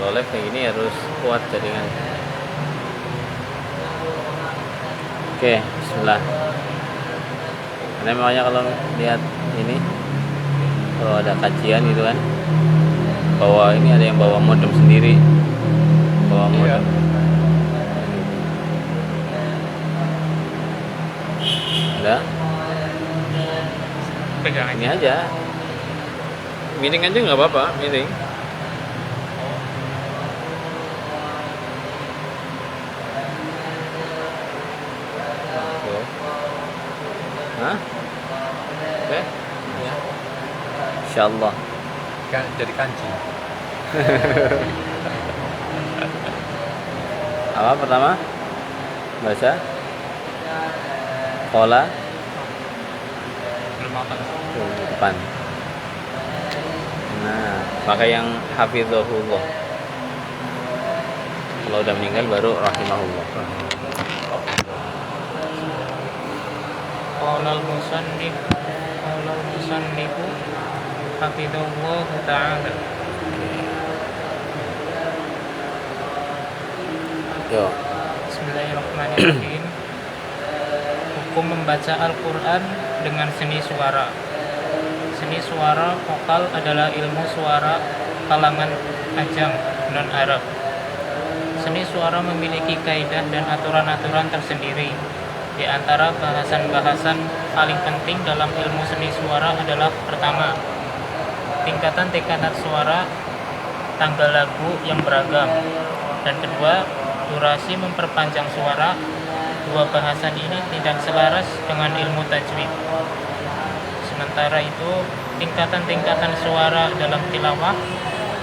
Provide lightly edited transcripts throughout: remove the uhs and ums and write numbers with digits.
Kalau live kayak gini harus kuat jaringan. Oke, bismillah. Karena makanya kalau lihat ini, kalau ada kajian gitu kan, bawa ini ada yang bawa modem sendiri, bawa modem. Ada? Pegang Ini aja. Miring aja nggak apa-apa, miring. Oke. Hah? Oke. Ya. Insyaallah. kan jadi kanji. Apa pertama? Baca. Kola. Belum apa? Depan. Nah, pakai yang hafizahullah. Kalau udah meninggal baru rahimahullah. Qala al-musannifu hafidhahullah ta'ala. Yo. Bismillahirrahmanirrahim. Hukum membaca Al-Quran dengan seni suara. Seni suara vokal adalah ilmu suara kalangan ajam non-Arab. Seni suara memiliki kaidah dan aturan-aturan tersendiri. Di antara bahasan-bahasan paling penting dalam ilmu seni suara adalah pertama, tingkatan-tingkatan suara, tanggal lagu yang beragam, dan kedua, durasi memperpanjang suara. Dua bahasan ini tidak selaras dengan ilmu tajwid. Sementara itu, tingkatan-tingkatan suara dalam tilawah,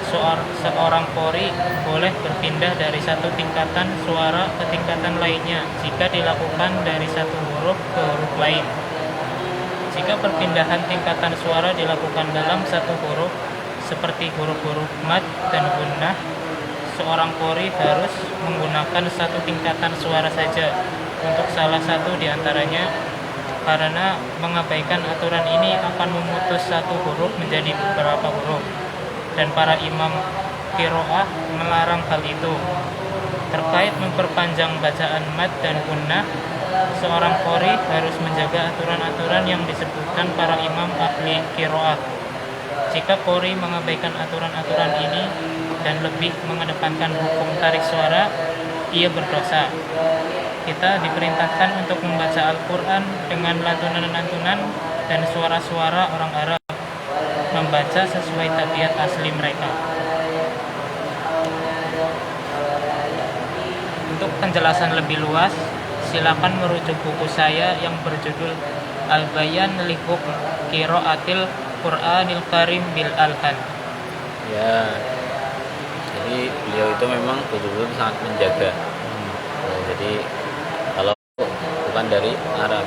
seorang qori boleh berpindah dari satu tingkatan suara ke tingkatan lainnya jika dilakukan dari satu huruf ke huruf lain. Jika perpindahan tingkatan suara dilakukan dalam satu huruf, seperti huruf-huruf mad dan gunnah, seorang qori harus menggunakan satu tingkatan suara saja untuk salah satu di antaranya, karena mengabaikan aturan ini akan memutus satu huruf menjadi beberapa huruf, dan para imam qiraah melarang hal itu. Terkait memperpanjang bacaan mad dan gunnah, seorang qori harus menjaga aturan-aturan yang disebutkan para imam ahli qiraah. Jika qori mengabaikan aturan-aturan ini dan lebih mengedepankan hukum tarik suara, ia berdosa. Kita diperintahkan untuk membaca Al-Quran dengan lantunan-lantunan dan suara-suara orang Arab, membaca sesuai tabiat asli mereka. Untuk penjelasan lebih luas, silakan merujuk buku saya yang berjudul Al-Bayan li Hukm Qiraatil Qur'anil Karim bil Alhan. Ya. Jadi beliau itu memang betul-betul sangat menjaga. Jadi kalau bukan dari Arab,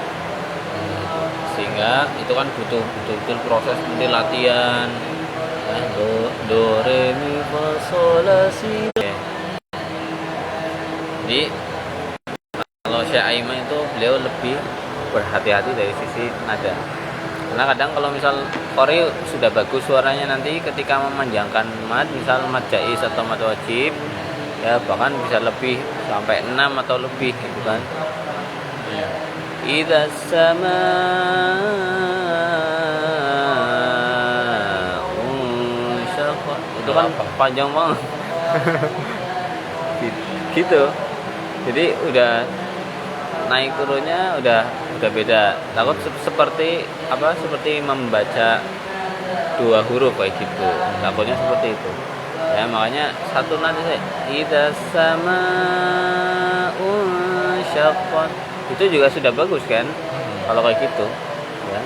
sehingga itu kan butuh betul-betul proses nanti latihan. Do re mi fa sol la si. Jadi kalau Syekh Aiman itu beliau lebih berhati-hati dari sisi nada. Karena kadang kalau misal qori sudah bagus suaranya, nanti ketika memanjangkan mad, misal mad jaiz atau mad wajib, ya bahkan bisa lebih sampai 6 atau lebih gitu kan. Idza sama itu kan panjang banget. Gitu. Jadi udah naik turunnya udah beda. Takut seperti apa? Seperti membaca dua huruf kayak gitu. Takutnya seperti itu. Ya makanya satu nanti saya idza samaa'un syaqqat. Itu juga sudah bagus kan? Kalau kayak gitu, ya.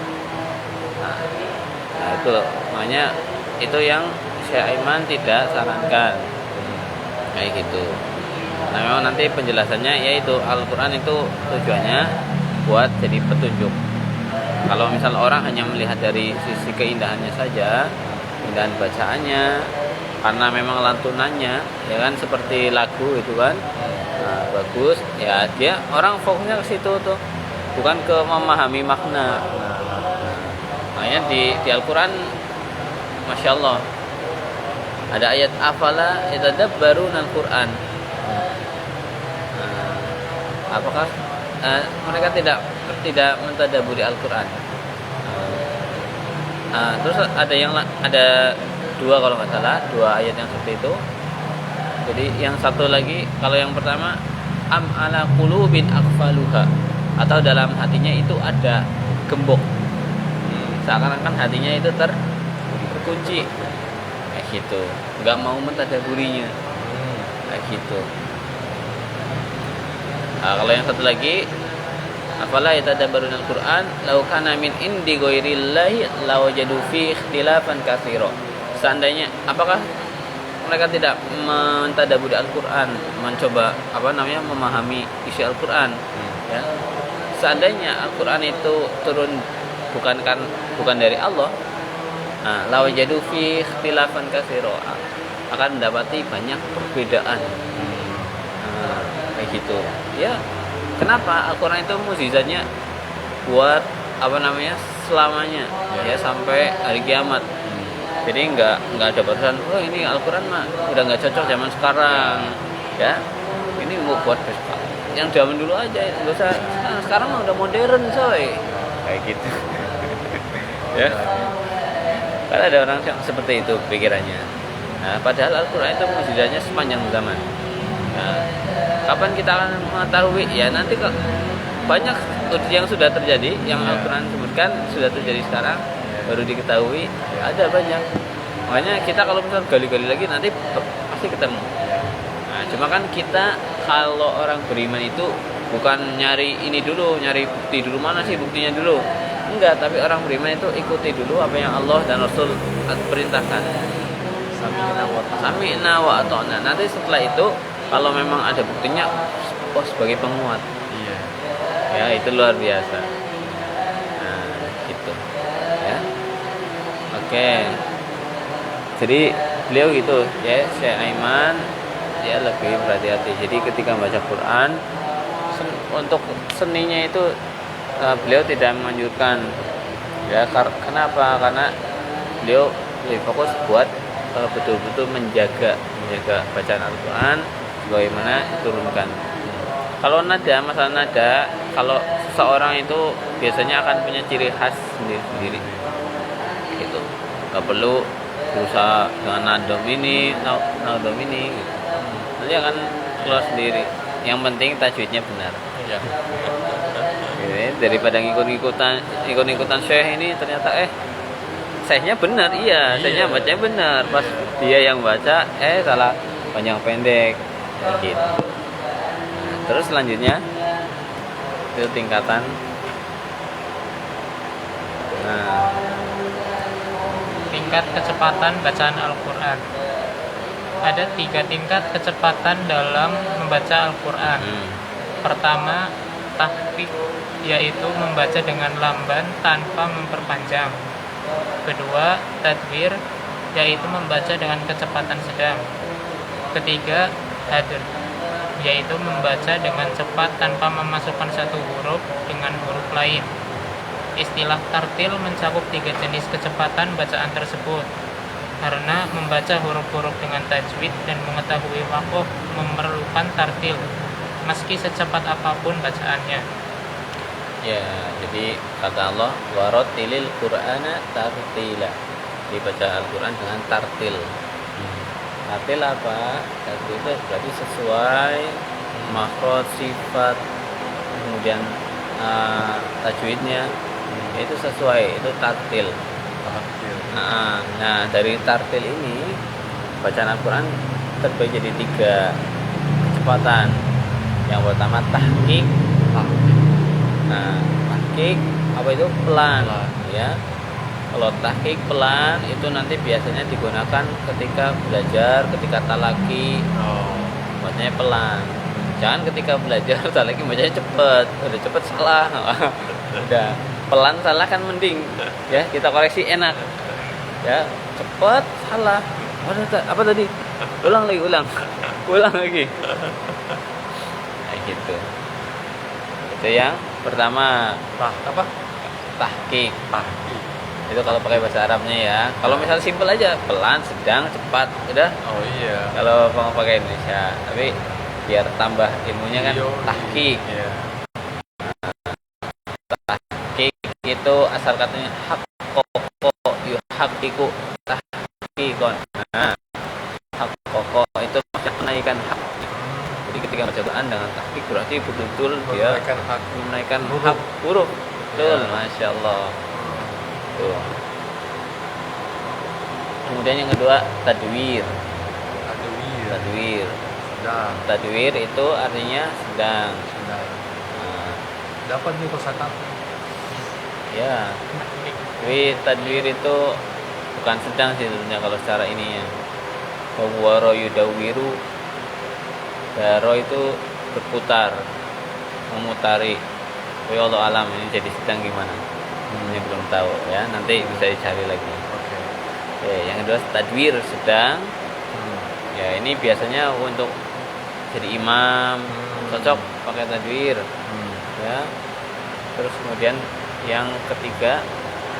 Nah itu makanya itu yang Syekh Aiman tidak sarankan. Kayak gitu. Nah memang nanti penjelasannya yaitu Al-Quran itu tujuannya buat jadi petunjuk. Kalau misal orang hanya melihat dari sisi keindahannya saja, keindahan bacaannya, karena memang lantunannya ya kan seperti lagu itu kan, nah, bagus ya, dia orang fokusnya ke situ tuh, bukan ke memahami makna. Makanya di Al-Quran Masya Allah Ada ayat afala yatadabbaruna al-Qur'an. Apakah mereka tidak mentadabburi Al-Qur'an? Terus ada dua kalau nggak salah, dua ayat yang seperti itu. Jadi yang satu lagi, kalau yang pertama am ala qulubin aqfaluha, atau dalam hatinya itu ada gembok, seakan-akan hatinya itu terkunci kayak gitu, nggak mau mentadaburinya kayak gitu. Kalau yang satu lagi afala yatadabbaruna al-Qur'an law kana min indi ghairillahi lawajadu fi ikhtilafan katsira. Seandainya, apakah mereka tidak mentadabburi Al-Qur'an, mencoba memahami isi Al-Qur'an, ya. Seandainya Al-Qur'an itu turun bukan dari Allah, lawajadu fi ikhtilafan katsira, akan mendapati banyak perbedaan. Kayak gitu. Ya, kenapa Al-Qur'an itu mukjizatnya buat selamanya, ya sampai hari kiamat. Jadi nggak ada batasan. Oh, ini Al-Qur'an mah udah nggak cocok zaman sekarang, ya. Ini mau buat yang zaman dulu aja, nggak usah. Sekarang mah udah modern, coy. Kayak gitu. Ya. Karena ada orang yang seperti itu pikirannya. Nah, padahal Al-Qur'an itu mukjizatnya sepanjang zaman. Nah, kapan kita akan mengetahui? Ya nanti banyak yang sudah terjadi, yang Al-Qur'an sebutkan sudah terjadi sekarang, baru diketahui. Ada banyak. Makanya kita kalau misal gali-gali lagi nanti pasti ketemu. Nah, cuma kan kita kalau orang beriman itu bukan nyari ini dulu, nyari bukti dulu, mana sih buktinya dulu. Enggak, tapi orang beriman itu ikuti dulu apa yang Allah dan Rasul perintahkan. Sami'na wa ata'na. Nanti setelah itu kalau memang ada buktinya, sebagai penguat. Iya. Ya, itu luar biasa. Nah, gitu. Ya. Oke. Jadi beliau gitu, ya, Syekh Aiman dia lebih berhati-hati. Jadi ketika baca Quran, untuk seninya itu beliau tidak menganjurkan. Ya, kenapa? Karena beliau lebih fokus buat betul-betul menjaga bacaan Al-Quran bagaimana diturunkan. Kalau masalah nada, kalau seseorang itu biasanya akan punya ciri khas sendiri-sendiri. Gitu. Gak perlu berusaha dengan nadom ini, gitu. Nanti akan keluar sendiri. Yang penting tajwidnya benar. Iya. Gitu, daripada ikut-ikutan syekh ini ternyata syekhnya benar, syekhnya bacanya benar, pas dia yang baca salah panjang pendek gitu. Nah, terus selanjutnya itu tingkatan. Nah, Tingkat kecepatan bacaan Al-Quran. Ada 3 tingkat kecepatan dalam membaca Al-Quran. Pertama, tahqiq, yaitu membaca dengan lamban tanpa memperpanjang. Kedua, tadbir, yaitu membaca dengan kecepatan sedang. Ketiga, hadr, yaitu membaca dengan cepat tanpa memasukkan satu huruf dengan huruf lain. Istilah tartil mencakup 3 jenis kecepatan bacaan tersebut, karena membaca huruf-huruf dengan tajwid dan mengetahui waqaf memerlukan tartil, meski secepat apapun bacaannya. ya, jadi kata Allah, warattilil Qur'ana tartila. Dibaca Al-Quran dengan tartil. Tartil apa? Tartil itu berarti sesuai makhraj, sifat, kemudian tajwidnya, itu sesuai, itu tartil. Nah, dari tartil ini bacaan Al-Quran terbagi jadi 3 kecepatan. Yang pertama tahqiq. Nah, tahqiq apa itu? Pelan. Ya. Kalau tahqiq pelan itu nanti biasanya digunakan ketika belajar, ketika talaki. Bacanya pelan. Jangan ketika belajar talaki bacanya cepet. Udah cepet salah. Udah pelan salah kan mending. Ya, kita koreksi enak. Ya, cepet salah. Apa tadi? Ulang lagi. Kayak gitu. Itu yang pertama. Tahqiq. Itu kalau pakai bahasa Arabnya ya. Kalau misal simpel aja, pelan, sedang, cepat, udah. Oh iya. Kalau mau pakai Indonesia, tapi biar tambah ilmunya kan Iya. tahqiq. Iya. Tahqiq itu asal katanya haqqaqo yuhaqqiqu tahqiqon. Nah, haqqaqo itu maksudnya menaikkan hak. Jadi ketika baca Quran dengan tahqiq berarti betul-betul dia Menunaikan hak. menaikkan Huruf. hak huruf. Betul, Ya. Masya Allah. Tuh. Kemudian yang kedua tadwir. Tadwir. Tadwir. Sedang. Tadwir itu artinya sedang. Sedang. Nah, Dapat nih kosakata. ya. Tapi tadwir itu bukan sedang sih sebenarnya kalau secara ini ya. Wawaro yudawiru. Daro itu berputar, memutari. Tapi Allah alam ini jadi sedang gimana? Ini belum tahu ya. Nanti bisa dicari lagi. Oke. Oke, yang kedua tadwir sedang. Ya ini biasanya untuk jadi imam cocok pakai tadwir ya. Terus kemudian yang ketiga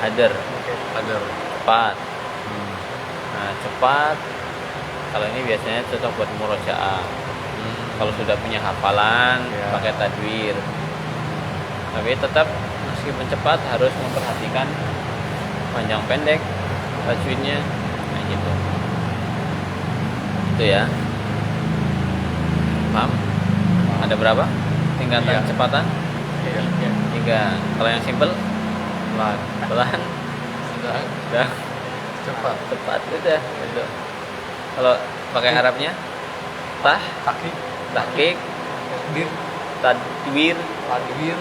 hadar, Hadar. cepat. Nah cepat kalau ini biasanya cocok buat murojaah. Kalau sudah punya hafalan Ya. pakai tadwir. Tapi tetap meskipun cepat harus memperhatikan panjang pendek tajwidnya. Nah gitu. Itu ya. Paham? Ada berapa tingkatan Iya. kecepatan? Iya. 3. Kalau yang simple Pelan. pelan, Sedang. udah Cepat. cepat udah gitu. Kalau pakai Arabnya Kaki. tahqiq, Takbir. tadwir, Tadwir.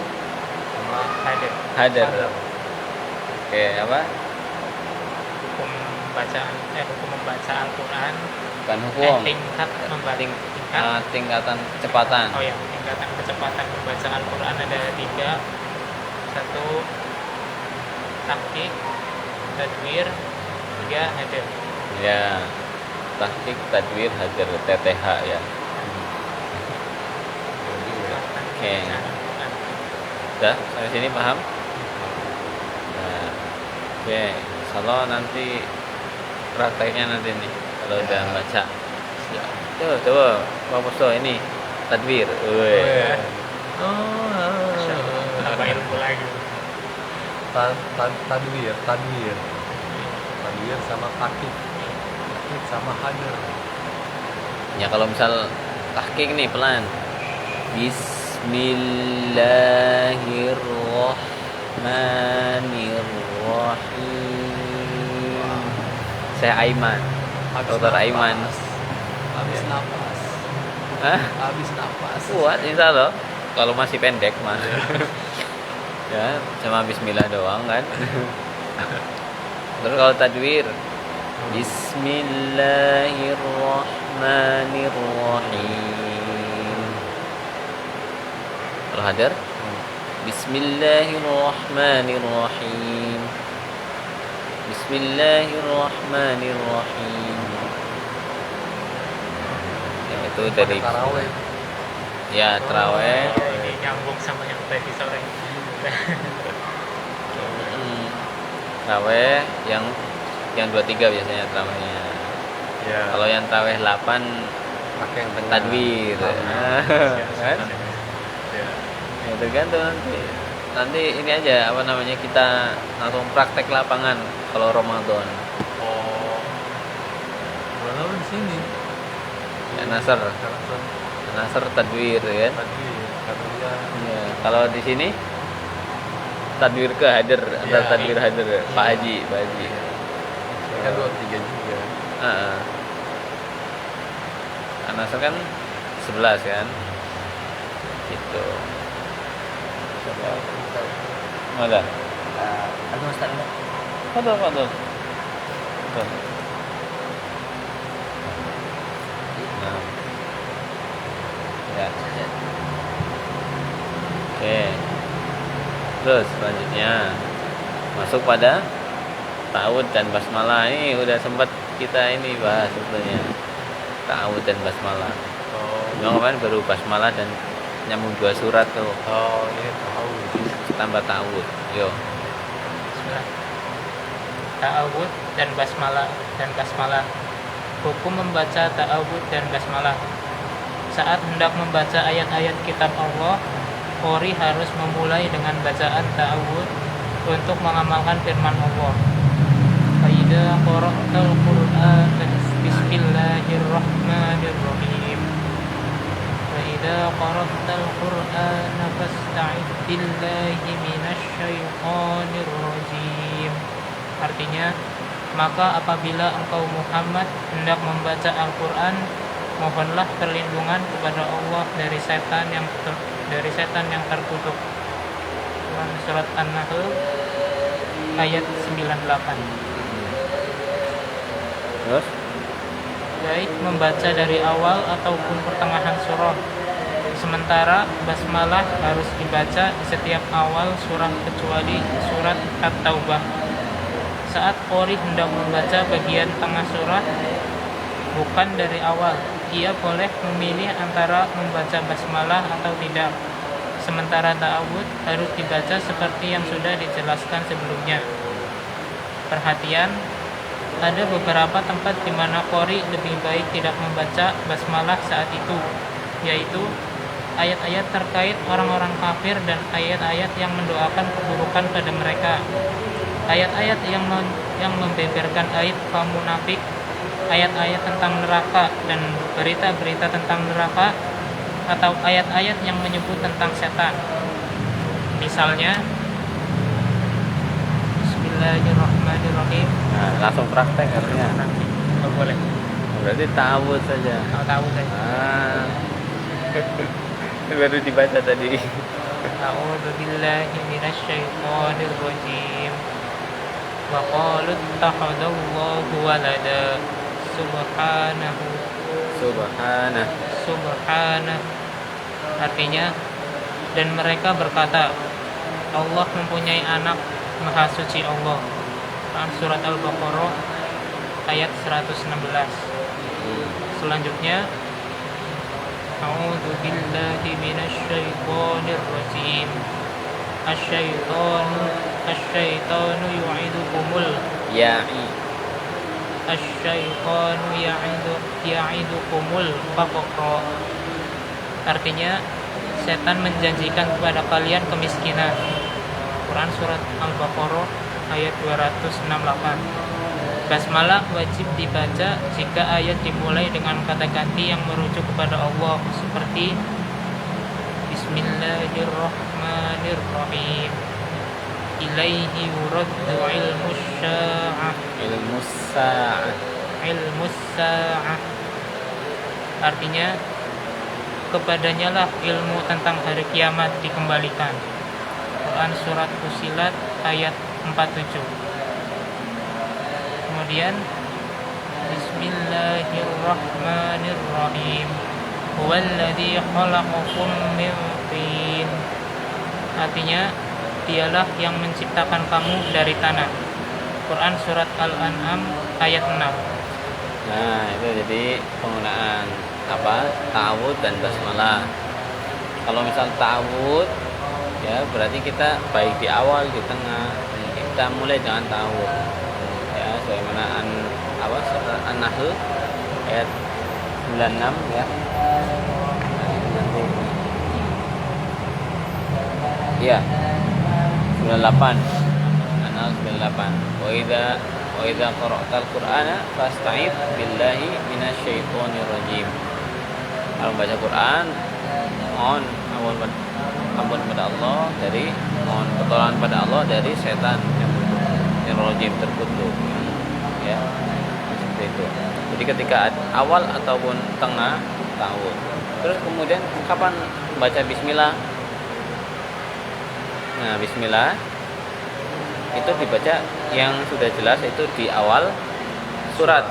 Sama Hadar. hadar. hadar. Oke, apa? Hukum membaca Al-Quran. Bukan hukum. Tingkat membaca Ting- tingkat. tingkatan kecepatan. Oh ya, tingkatan kecepatan membaca Al-Quran ada 3. 1 tahqiq, tadwir, 3 hadar. Ya. Tahqiq, tadwir, hadar, TTH ya. Oke. Udah, sampai sini paham? Nah, oke. Kalau nanti prakteknya nanti nih, kalau udah baca. Ya. Coba, Pak Musto ini tadwir. Wih. Masya Allah, tambah ilmu lagi. Tadwir. Tadwir sama kaki. Kaki sama hadar. Ya kalau misal tahqiq nih pelan. Bismillahirrahmanirrahim. Saya Aiman. Dokter Aiman. Habis napas. Hah? Habis napas. Kuat insya Allah. Kalau masih pendek mah. Ya, cuma bismillah doang kan. Terus kalau tadwir Bismillahirrahmanirrahim. Kalau hadar Bismillahirrahmanirrahim. Bismillahirrahmanirrahim. Ya, itu dari Taraweh. ya terawih. Oh, ini nyambung sama yang tadi sore. Terawih yang 23 biasanya terawihnya. Ya. Kalau yang terawih 8 pakai yang tengah. tadwir. Kan? Ya. Ya tergantung nanti. Nanti ini aja apa namanya kita langsung praktek lapangan kalau Ramadan. Oh. Berapa di sini? Ya, Nasr tadwir kan. Tadwir. Ya, kalau di sini tadwir ke hadir antara Ya. tadwir hadir Pak Haji. Kan 23 juga. Nasr kan 11 kan. Gitu. Coba. Mana? Aku Ustaz. Fadol. Nah. Ya. Oke. Terus selanjutnya masuk pada ta'awud dan basmalah. Ini udah sempat kita ini bahas sebetulnya. Ta'awud dan basmalah. Yang kemarin baru basmalah dan nyambung 2 surat tuh. Oh, ini tahu. Tambah ta'awud. Yo. Bismillah. ta'awudz dan basmalah. Hukum membaca ta'awudz dan basmalah. Saat hendak membaca ayat-ayat kitab Allah, qori harus memulai dengan bacaan ta'awudz untuk mengamalkan firman Allah. Fa idza qara'tal Qur'ana bismillahirrahmanirrahim. Wa idza qara'tal Qur'ana fasta'idz billahi minasyaitonir rajim. Artinya, maka apabila engkau Muhammad hendak membaca Al-Qur'an, mohonlah perlindungan kepada Allah dari setan yang terkutuk. Surat An-Nahl ayat 98. Terus Baik membaca dari awal ataupun pertengahan surah. Sementara basmalah harus dibaca di setiap awal surah kecuali surat At-Taubah. Saat qori hendak membaca bagian tengah surah, bukan dari awal, ia boleh memilih antara membaca basmalah atau tidak. Sementara ta'awudz harus dibaca seperti yang sudah dijelaskan sebelumnya. Perhatian, ada beberapa tempat di mana qori lebih baik tidak membaca basmalah saat itu, yaitu ayat-ayat terkait orang-orang kafir dan ayat-ayat yang mendoakan keburukan pada mereka. Ayat-ayat yang membeberkan aib kaum munafik, ayat-ayat tentang neraka dan berita-berita tentang neraka, atau ayat-ayat yang menyebut tentang setan. Misalnya, Bismillahirrahmanirrahim. nah, langsung praktek artinya. Oh, boleh. Berarti ta'awudz saja. Tahu saya. Baru dibaca tadi. A'udzu billahi minasyaitonir rajim. Wa qalu ittakhadallahu walada. Subhanahu. Artinya, dan mereka berkata, Allah mempunyai anak, Maha Suci Allah. Surat Al-Baqarah ayat 116. Selanjutnya, A'udzu billahi minasyaitonir rajim. Asyaitonu yu'idukumul Asyaitonu ya'idukumul faqra. Artinya, setan menjanjikan kepada kalian kemiskinan. Quran surat Al-Baqarah ayat 268. Basmalah wajib dibaca jika ayat dimulai dengan kata ganti yang merujuk kepada Allah, seperti Bismillahirrahmanirrahim. Ilaihi yuraddu ilmus sa'ah. Artinya, kepadanya lah ilmu tentang hari kiamat dikembalikan. Quran surat Fussilat ayat 47. Kemudian Bismillahirrahmanirrahim. Huwallazi khalaqakum min tin. Artinya, dialah yang menciptakan kamu dari tanah. Quran surat Al-An'am ayat 6. Nah, itu jadi penggunaan ta'awudz dan basmalah. Kalau misal ta'awudz, ya berarti kita baik di awal, di tengah, kita mulai dengan ta'awudz. Ya, sebagaimana surat An-Nahl ayat 96 ya. Nanti. Iya. 98. An-Nahl 98. Wa idza qara'tal Qur'ana fasta'id billahi minasyaitonir rajim. Kalau baca Quran, mohon ampun pada Allah mohon pertolongan pada Allah dari setan yang rajim terkutuk. Ya. Seperti itu. Jadi ketika awal ataupun tengah ta'awudz. Terus kemudian kapan baca bismillah? Nah, bismillah itu dibaca yang sudah jelas itu di awal surat.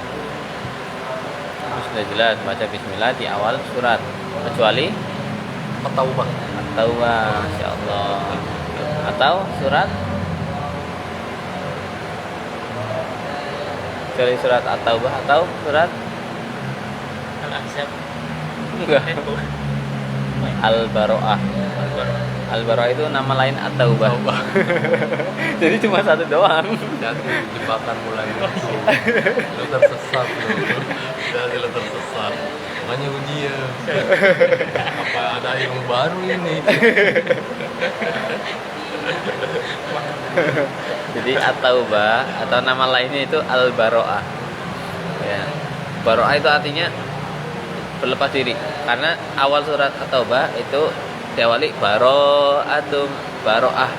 Sudah jelas baca bismillah di awal surat, kecuali At-Taubah. Insyaallah. Atau surat kecuali surat At-Taubah atau surat Al-Ahzab. Al-Baro'ah. Al-Baro'ah. Al-Baro'ah itu nama lain At-Taubah. Taubah. Jadi cuma satu doang. Jadi jebakan mulai itu. Lo tersesat lo. Jadi lo tersesat. Makanya ujian. Apa ada ilmu baru ini? Jadi At-Taubah atau nama lainnya itu Al-Baro'ah. Ya. Baro'ah itu artinya berlepas diri. Karena awal surat At-Taubah itu diawali baro'atum, baro'ah.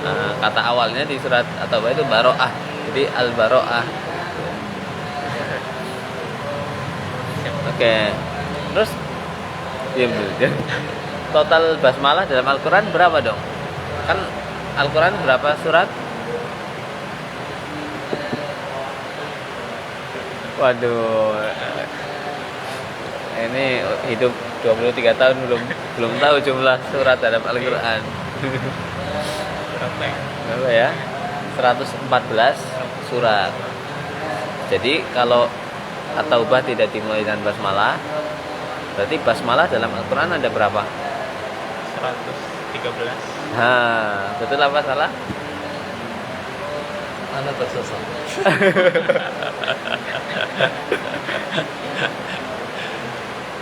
Nah, kata awalnya di surat At-Taubah itu baro'ah. Jadi Al-Baro'ah. Oke. Terus diam dulu. Total basmalah dalam Al-Qur'an berapa dong? Kan Al-Qur'an berapa surat? Waduh. Ini hidup 23 tahun belum tahu jumlah surat dalam Al-Qur'an. Berapa ya? 114 surat. Jadi kalau At-Taubah tidak dimulai dengan basmalah, berarti basmalah dalam Al-Qur'an ada berapa? 113. Betul apa salah? Anda tersesat.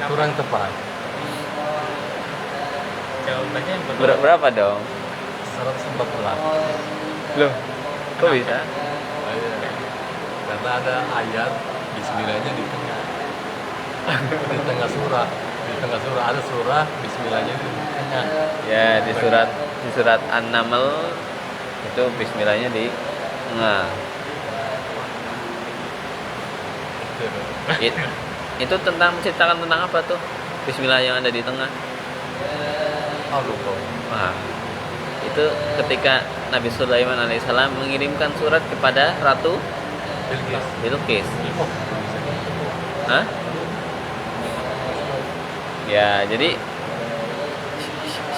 Kurang tepat. Jawabannya yang betul. Berapa dong? 114. Loh, kok bisa? Oh, iya. Karena ada ayat bismillahnya di tengah. Di tengah surah. Di tengah surah ada surah bismillahnya di tengah. Ya, di surat An-Naml itu bismillahnya di tengah. Itu menceritakan tentang apa tuh? Bismillah yang ada di tengah. Oh, lupa. Wah. Itu ketika Nabi Sulaiman alaihissalam mengirimkan surat kepada Ratu Bilqis. Bilqis. Oh, bisa. Hah? Ya, jadi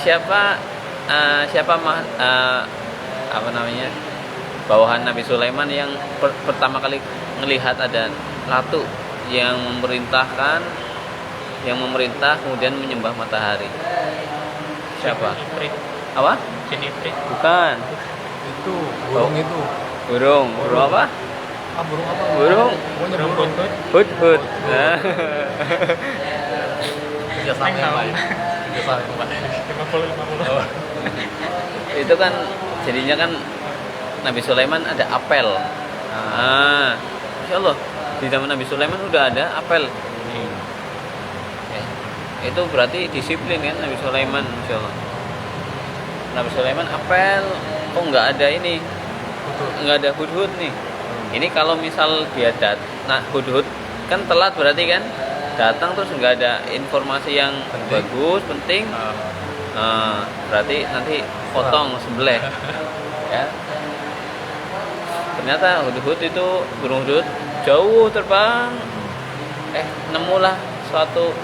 siapa apa namanya? Bawahan Nabi Sulaiman yang pertama kali melihat ada ratu yang memerintah kemudian menyembah matahari. Siapa? Ifrit. Apa? Jin Ifrit. Bukan. Itu burung itu. Burung apa? Burung apa? Burung Pokoknya Burung burung. Hudhud. hudhud. Nah. Kerja sama yang lain. Kerja sama yang lain. 50-50. Oh. Itu kan jadinya kan Nabi Sulaiman ada apel. Masya Allah, di zaman Nabi Sulaiman udah ada apel. Ya. Itu berarti disiplin kan Nabi Sulaiman, Masya Allah. Nabi Sulaiman apel, kok nggak ada ini, nggak ada hudhud nih. Ini kalau misal dia hudhud kan telat berarti kan datang terus nggak ada informasi yang bagus, penting. Berarti nanti potong sembelih. Ya. Ternyata hudhud itu burung hudhud jauh terbang, nemulah suatu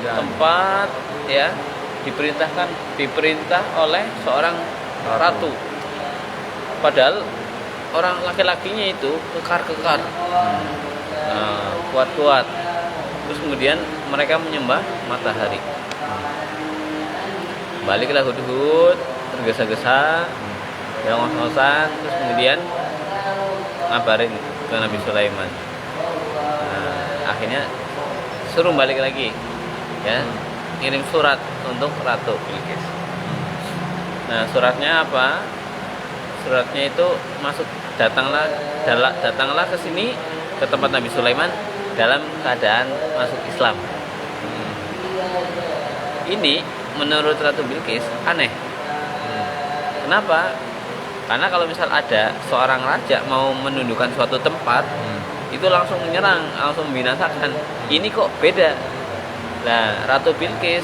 tempat, ya, diperintah oleh seorang ratu. Padahal orang laki-lakinya itu kekar, kuat. Terus kemudian mereka menyembah matahari. Baliklah hudhud tergesa-gesa, ngos-ngosan, terus kemudian ngabarin ke Nabi Sulaiman. Akhirnya suruh balik lagi, ya, ngirim surat untuk Ratu Bilqis. Nah, suratnya apa? Suratnya itu datanglah ke sini, ke tempat Nabi Sulaiman dalam keadaan masuk Islam. Ini menurut Ratu Bilqis aneh. Kenapa? Karena kalau misal ada seorang raja mau menundukkan suatu tempat, itu langsung menyerang, langsung membinasakan. Ini kok beda. Nah, Ratu Bilqis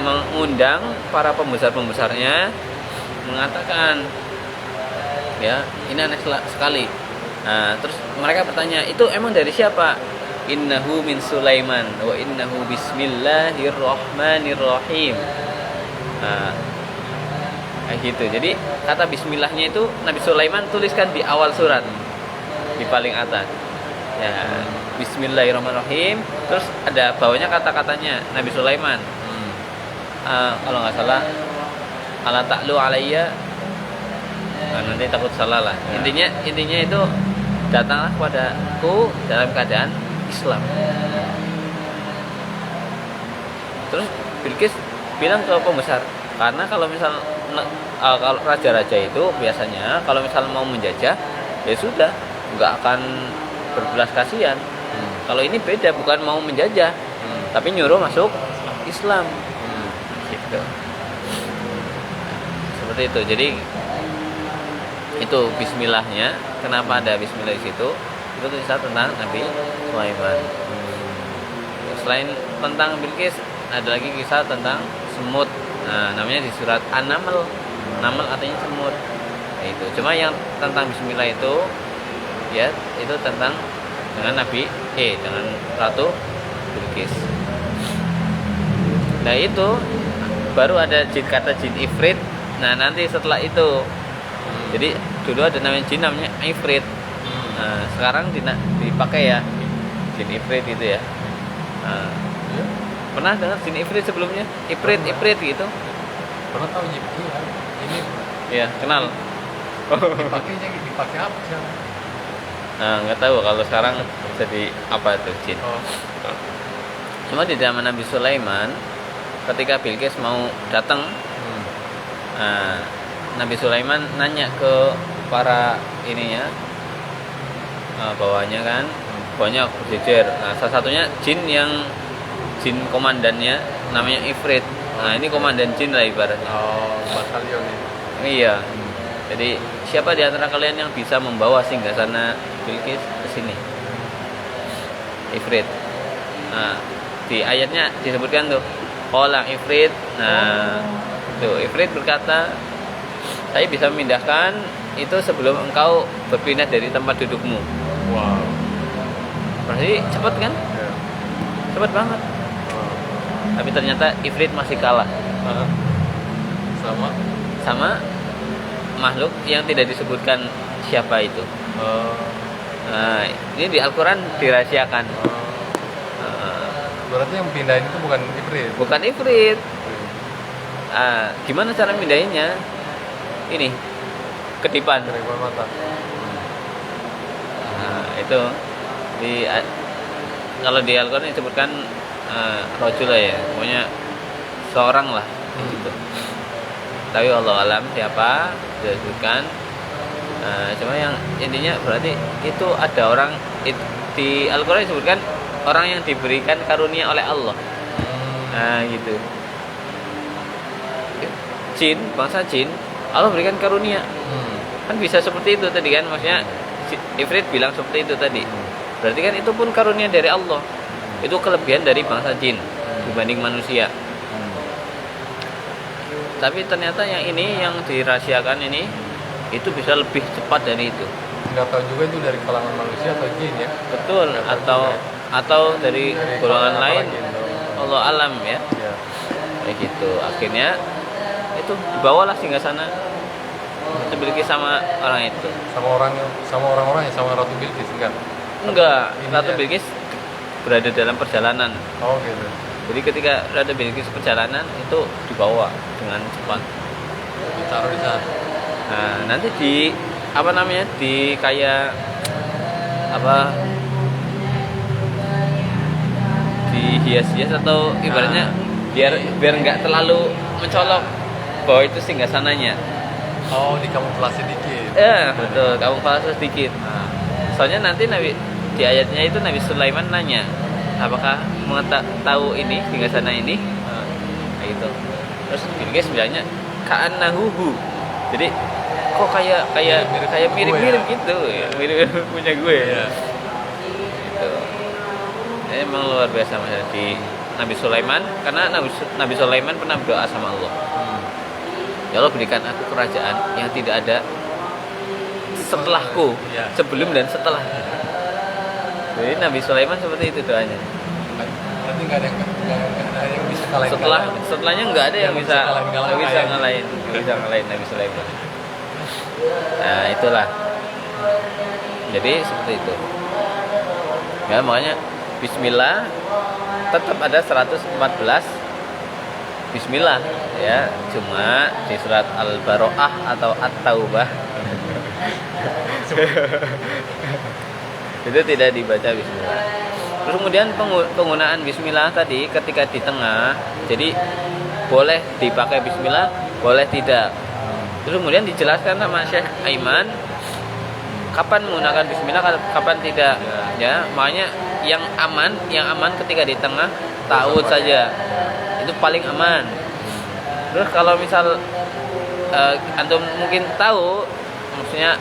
mengundang para pembesar-pembesarnya, mengatakan, ya, ini aneh sekali. Nah, terus mereka bertanya, itu emang dari siapa? Innahu min Sulaiman wa innahu bismillahirrahmanirrahim. Nah, kayak gitu. Jadi kata bismillahnya itu Nabi Sulaiman tuliskan di awal surat, di paling atas. Ya, bismillahirrahmanirrahim. Terus ada bawahnya kata-katanya Nabi Sulaiman. Kalau nggak salah ala ta'lu alayya. Nah, nanti takut salah lah. Ya. Intinya itu datanglah kepadaku dalam keadaan Islam. Terus Bilqis bilang ke pembesar, karena kalau kalau raja-raja itu biasanya kalau misal mau menjajah ya sudah, nggak akan berbelas kasihan. Kalau ini beda, bukan mau menjajah, tapi nyuruh masuk Islam. Gitu. Seperti itu. Jadi itu bismillahnya. Kenapa ada bismillah di situ? Itu kisah tentang Nabi Sulaiman. Selain tentang Bilqis, ada lagi kisah tentang semut. Nah, namanya di surat An-Naml. Naml artinya semut. Nah, itu. Cuma yang tentang bismillah itu ya, itu tentang dengan dengan Ratu Bilqis. Nah, itu baru ada kata jin ifrit. Nah, nanti setelah itu. Jadi dulu ada namanya jin namanya ifrit. Nah, sekarang dipakai ya jin ifrit itu ya. Nah, pernah dengar jin ifrit sebelumnya? Ifrit gitu. Pernah tahu Jibki ya? Ini Iya, kenal. dipakai apa sih? Nah, nggak tahu kalau sekarang jadi apa itu jin. Oh. Cuma di zaman Nabi Sulaiman, ketika Bilqis mau datang, Nabi Sulaiman nanya ke para bawahnya kan, bawahnya berjejer. Nah, salah satunya jin komandannya namanya Ifrit. Nah, ini komandan jin lah ibaratnya. Oh, batalion ini. Iya. Jadi siapa di antara kalian yang bisa membawa singgasana Bilqis ke sini? Ifrit. Nah, di ayatnya disebutkan tuh, qala Ifrit. Nah, tuh Ifrit berkata, saya bisa memindahkan itu sebelum engkau berpindah dari tempat dudukmu. Wow. Berarti cepat kan? Ya. Cepat banget. Tapi ternyata Ifrit masih kalah sama makhluk yang tidak disebutkan siapa itu. Nah, ini di Al-Quran dirahasiakan. Berarti yang pindahin itu bukan Ifrit. Bukan Ifrit. Gimana cara pindahinnya? Ini kedipan. Kedipan mata. Nah, itu kalau di Al-Quran disebutkan rojul ya, pokoknya seorang lah gitu. Tapi Allah alam siapa disebutkan. Cuma yang intinya berarti itu ada orang di Al-Quran disebutkan orang yang diberikan karunia oleh Allah. Nah, gitu. Jin, bangsa jin, Allah berikan karunia. Kan bisa seperti itu tadi kan, maksudnya Ifrit bilang seperti itu tadi. Berarti kan itu pun karunia dari Allah. Itu kelebihan dari bangsa jin dibanding manusia. Tapi ternyata yang ini yang dirahasiakan ini itu bisa lebih cepat dari itu. Nggak tahu juga itu dari kalangan manusia atau jin ya. Betul, atau dari golongan lain. Allah alam ya. Kayak gitu. Akhirnya itu dibawalah singgasana itu Bilqis sama orang itu. Sama orang-orangnya, sama Ratu Bilqis Enggak, Ratu Bilqis berada dalam perjalanan. Oh gitu. Jadi ketika Ratu Bilqis perjalanan itu dibawa dengan cepat. Ditaruh di sana. Nah, nanti di kayak dihias-hias atau ibaratnya biar nggak terlalu mencolok bahwa itu singgasananya. Oh, dikamuflase dikit. Betul, kamuflase sedikit. Soalnya nanti di ayatnya itu Nabi Sulaiman nanya, apakah tahu ini singgasana ini? Nah, itu. Terus Bilqis bilangnya ka'annahu. Jadi kok kayak mirip-mirip gitu, mirip punya gue. Iya. Gitu. Emang luar biasa masalah di Nabi Sulaiman, karena Nabi Sulaiman pernah berdoa sama Allah. Ya Allah, berikan aku kerajaan yang tidak ada setelahku, sebelum dan setelah. Jadi Nabi Sulaiman seperti itu doanya. Berarti nggak ada yang bisa kalahin. Setelahnya nggak ada yang bisa ngalahin Nabi Sulaiman. Nah, itulah. Jadi seperti itu. Ya, makanya Bismillah tetap ada 114 bismillah ya, cuma di surat Al-Baro'ah atau At-Taubah itu tidak dibaca bismillah. Terus kemudian penggunaan bismillah tadi ketika di tengah, jadi boleh dipakai bismillah, boleh tidak. Terus kemudian dijelaskan sama Syekh Aiman kapan menggunakan bismillah, kapan tidak. Ya, makanya yang aman ketika di tengah ta'awudz saja. Itu paling aman. Terus kalau misal antum mungkin tahu, maksudnya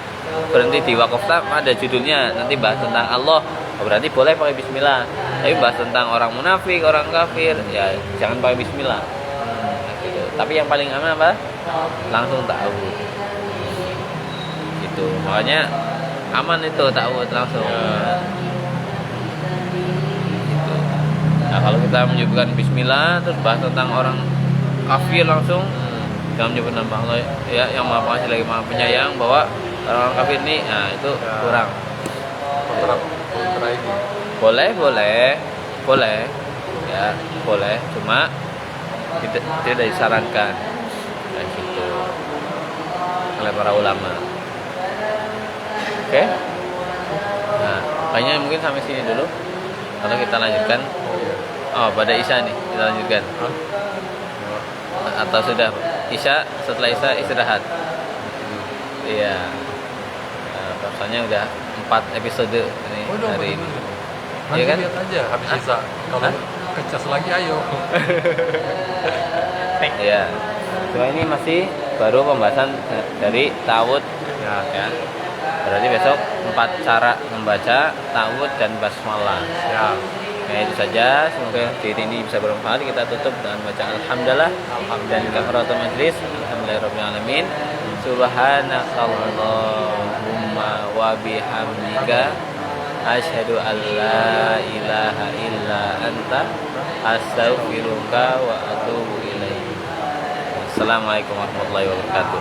berhenti di wakaf ada judulnya nanti bahas tentang Allah, berarti boleh pakai bismillah. Tapi bahas tentang orang munafik, orang kafir, ya jangan pakai bismillah. Gitu. Tapi yang paling aman apa? Langsung ta'awudz. Gitu. Makanya aman itu ta'awudz langsung. Gitu. Nah, kalau kita menyebutkan bismillah terus bahas tentang orang kafir langsung, jangan menyebut nama Allah ya yang Maha Pengasih lagi Maha Penyayang, bahwa orang kafir ini, nah itu kurang. Kontra ini. Boleh ya, boleh, cuma tidak disarankan kayak gitu oleh para ulama. Oke. Nah, kayaknya mungkin sampai sini dulu. Kalau kita lanjutkan, pada Isya nih kita lanjutkan. Atau sudah Isya, setelah Isya istirahat. Iya. Rasanya udah 4 episode ini hari ini. Nanti Iya kan? lihat aja habis Isya. Kalau kecas lagi ayo. Iya. Cuma ini masih baru pembahasan dari ta'awudz ya. Berarti besok 4 cara membaca ta'awudz dan basmalah. Ya. Ya itu saja, semoga diri ini bisa bermanfaat. Kita tutup dengan baca alhamdulillah dan kafaratul majlis. Alhamdulillahirabbil alamin. Subhanakallahumma wa bihamdika asyhadu an la ilaha illa anta astaghfiruka wa atubu ilaik. Assalamualaikum warahmatullahi wabarakatuh.